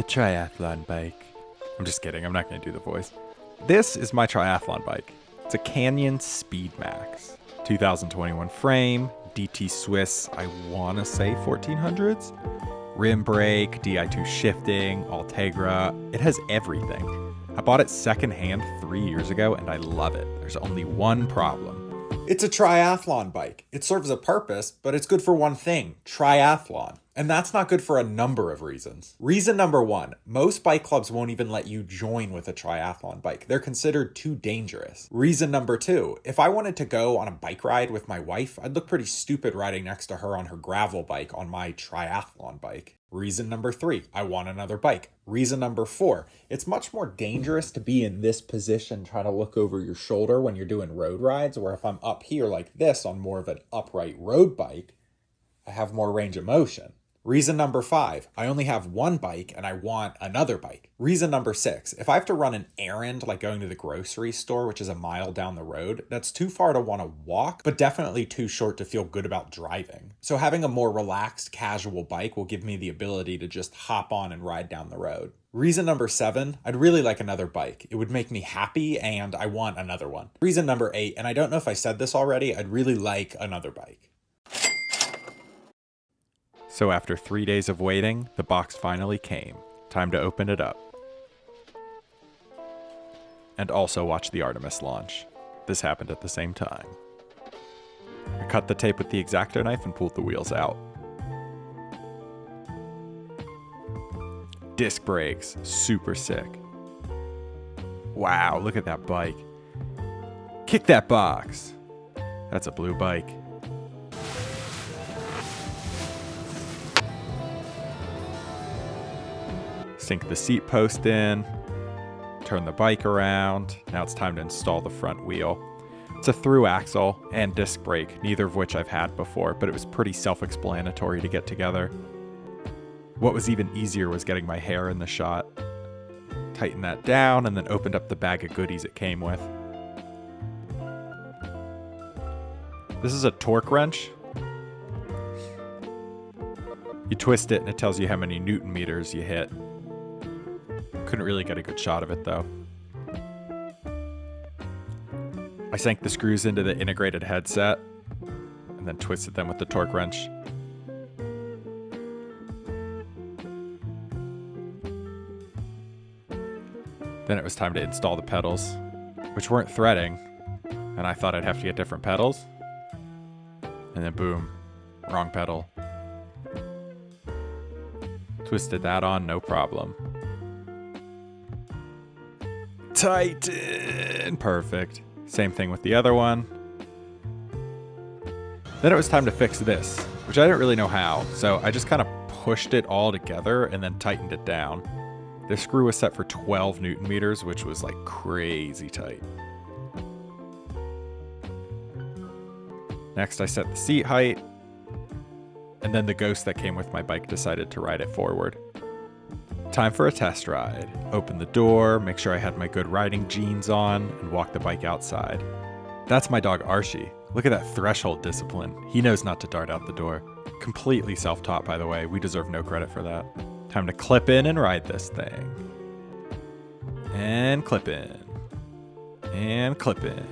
The triathlon bike. I'm just kidding. I'm not going to do the voice. This is my triathlon bike. It's a Canyon Speedmax. 2021 frame, DT Swiss, I want to say 1400s. Rim brake, Di2 shifting, Ultegra. It has everything. I bought it secondhand 3 years ago and I love it. There's only one problem. It's a triathlon bike. It serves a purpose, but it's good for one thing, triathlon. And that's not good for a number of reasons. Reason number one, most bike clubs won't even let you join with a triathlon bike. They're considered too dangerous. Reason number two, if I wanted to go on a bike ride with my wife, I'd look pretty stupid riding next to her on her gravel bike on my triathlon bike. Reason number three, I want another bike. Reason number four, it's much more dangerous to be in this position trying to look over your shoulder when you're doing road rides, or if I'm up here like this on more of an upright road bike, I have more range of motion. Reason number five, I only have one bike and I want another bike. Reason number six, if I have to run an errand like going to the grocery store, which is a mile down the road, that's too far to want to walk, but definitely too short to feel good about driving. So having a more relaxed, casual bike will give me the ability to just hop on and ride down the road. Reason number seven, I'd really like another bike. It would make me happy and I want another one. Reason number eight, and I don't know if I said this already, I'd really like another bike. So after 3 days of waiting, the box finally came. Time to open it up. And also watch the Artemis launch. This happened at the same time. I cut the tape with the X-Acto knife and pulled the wheels out. Disc brakes, super sick. Wow, look at that bike. Kick that box. That's a blue bike. Sink the seat post in, turn the bike around. Now it's time to install the front wheel. It's a through axle and disc brake, neither of which I've had before, but it was pretty self-explanatory to get together. What was even easier was getting my hair in the shot. Tightened that down and then opened up the bag of goodies it came with. This is a torque wrench. You twist it and it tells you how many Newton meters you hit. Couldn't really get a good shot of it though. I sank the screws into the integrated headset and then twisted them with the torque wrench. Then it was time to install the pedals, which weren't threading, and I thought I'd have to get different pedals. And then boom, wrong pedal. Twisted that on, no problem. Tighten! Perfect. Same thing with the other one. Then it was time to fix this, which I didn't really know how, so I just kind of pushed it all together and then tightened it down. The screw was set for 12 Newton meters, which was like crazy tight. Next I set the seat height, and then the ghost that came with my bike decided to ride it forward. Time for a test ride. Open the door, make sure I had my good riding jeans on, and walk the bike outside. That's my dog Archie. Look at that threshold discipline. He knows not to dart out the door. Completely self-taught, by the way. We deserve no credit for that. Time to clip in and ride this thing. And clip in. And clip in.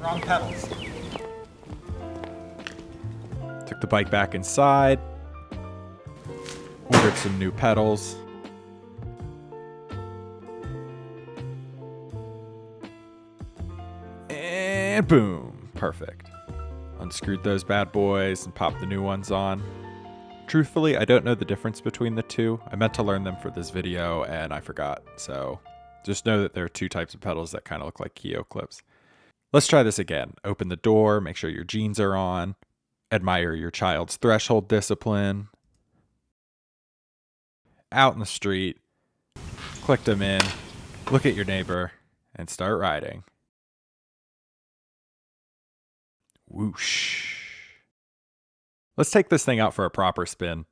Wrong pedals. Took the bike back inside. Ordered some new pedals. And boom, perfect. Unscrewed those bad boys and popped the new ones on. Truthfully, I don't know the difference between the two. I meant to learn them for this video and I forgot. So just know that there are two types of pedals that kind of look like Keo clips. Let's try this again. Open the door, make sure your jeans are on. Admire your child's threshold discipline. Out in the street, click them in, look at your neighbor, and start riding. Whoosh. Let's take this thing out for a proper spin.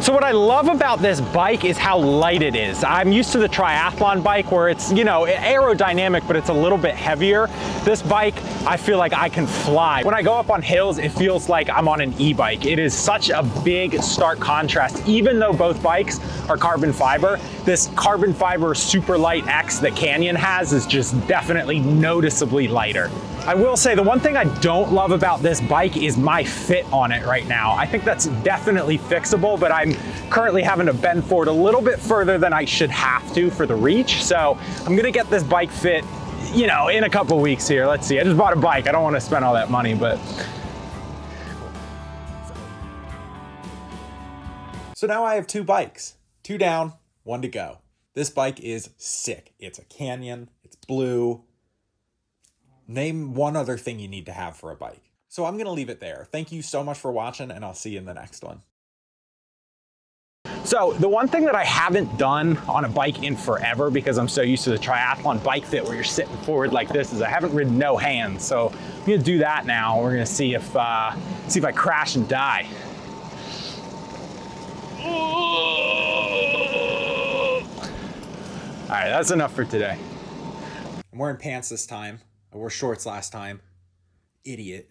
So what I love about this bike is how light it is. I'm used to the triathlon bike where it's, you know, aerodynamic, but it's a little bit heavier. This bike, I feel like I can fly. When I go up on hills, it feels like I'm on an e-bike. It is such a big, stark contrast. Even though both bikes are carbon fiber, this carbon fiber super light X that Canyon has is just definitely noticeably lighter. I will say the one thing I don't love about this bike is my fit on it right now. I think that's definitely fixable, but I'm currently having to bend forward a little bit further than I should have to for the reach. So I'm gonna get this bike fit, you know, in a couple weeks here. Let's see, I just bought a bike. I don't wanna spend all that money, but. So now I have 2 bikes, 2 down, 1 to go. This bike is sick. It's a Canyon, it's blue. Name one other thing you need to have for a bike. So I'm gonna leave it there. Thank you so much for watching, and I'll see you in the next one. So the one thing that I haven't done on a bike in forever, because I'm so used to the triathlon bike fit where you're sitting forward like this, is I haven't ridden no hands. So I'm gonna do that now. We're gonna see if I crash and die. All right, that's enough for today. I'm wearing pants this time. I wore shorts last time. Idiot.